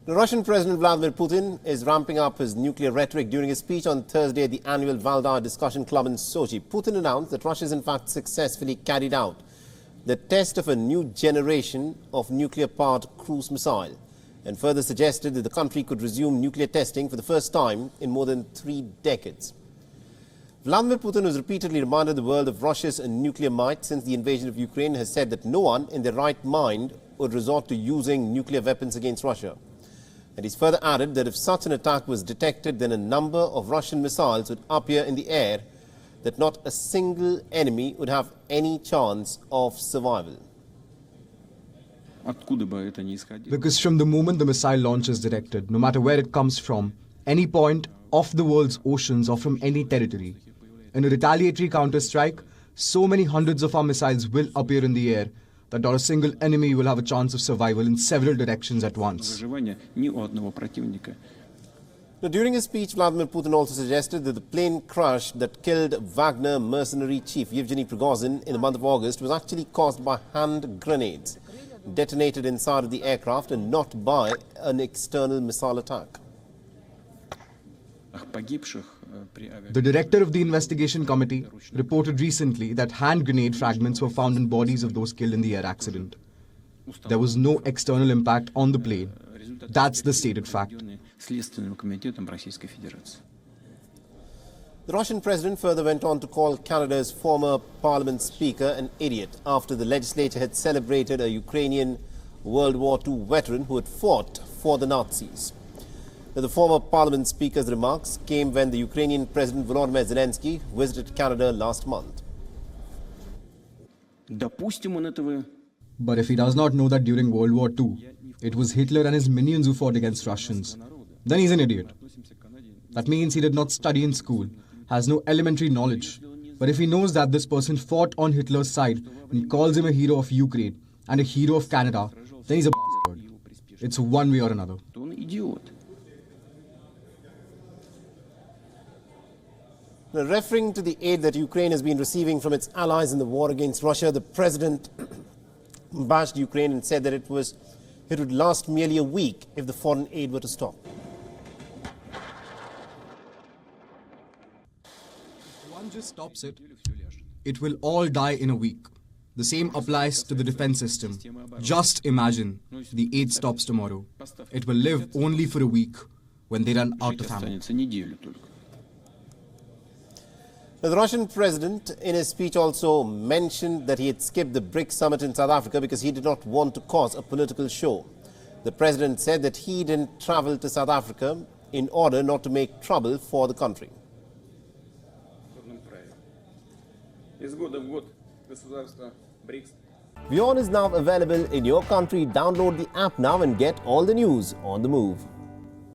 The Russian President Vladimir Putin is ramping up his nuclear rhetoric during a speech on Thursday at the Annual Valdai Discussion Club in Sochi. Putin announced that Russia has in fact successfully carried out the test of a new generation of nuclear-powered cruise missile and further suggested that the country could resume nuclear testing for the first time in more than 3 decades. Vladimir Putin has repeatedly reminded the world of Russia's nuclear might since the invasion of Ukraine, has said that no one in their right mind would resort to using nuclear weapons against Russia. And he's further added that if such an attack was detected, then a number of Russian missiles would appear in the air, that not a single enemy would have any chance of survival. Because from the moment the missile launch is detected, no matter where it comes from, any point of the world's oceans or from any territory, in a retaliatory counter-strike, so many hundreds of our missiles will appear in the air that not a single enemy will have a chance of survival in several directions at once. Now, during his speech, Vladimir Putin also suggested that the plane crash that killed Wagner mercenary chief Yevgeny Prigozhin in the month of August was actually caused by hand grenades detonated inside of the aircraft and not by an external missile attack. The director of the investigation committee reported recently that hand grenade fragments were found in bodies of those killed in the air accident. There was no external impact on the plane. That's the stated fact. The Russian president further went on to call Canada's former parliament speaker an idiot after the legislature had celebrated a Ukrainian World War II veteran who had fought for the Nazis. The former parliament speaker's remarks came when the Ukrainian President Volodymyr Zelensky visited Canada last month. But if he does not know that during World War II, it was Hitler and his minions who fought against Russians, then he's an idiot. That means he did not study in school, has no elementary knowledge. But if he knows that this person fought on Hitler's side and calls him a hero of Ukraine and a hero of Canada, then he's a bastard. It's one way or another. Now, referring to the aid that Ukraine has been receiving from its allies in the war against Russia, the president bashed Ukraine and said that it would last merely a week if the foreign aid were to stop. If one just stops it, it will all die in a week. The same applies to the defense system. Just imagine the aid stops tomorrow. It will live only for a week when they run out of ammo. Now, the Russian president in his speech also mentioned that he had skipped the BRICS summit in South Africa because he did not want to cause a political show. The president said that he didn't travel to South Africa in order not to make trouble for the country. WION is now available in your country. Download the app now and get all the news on the move.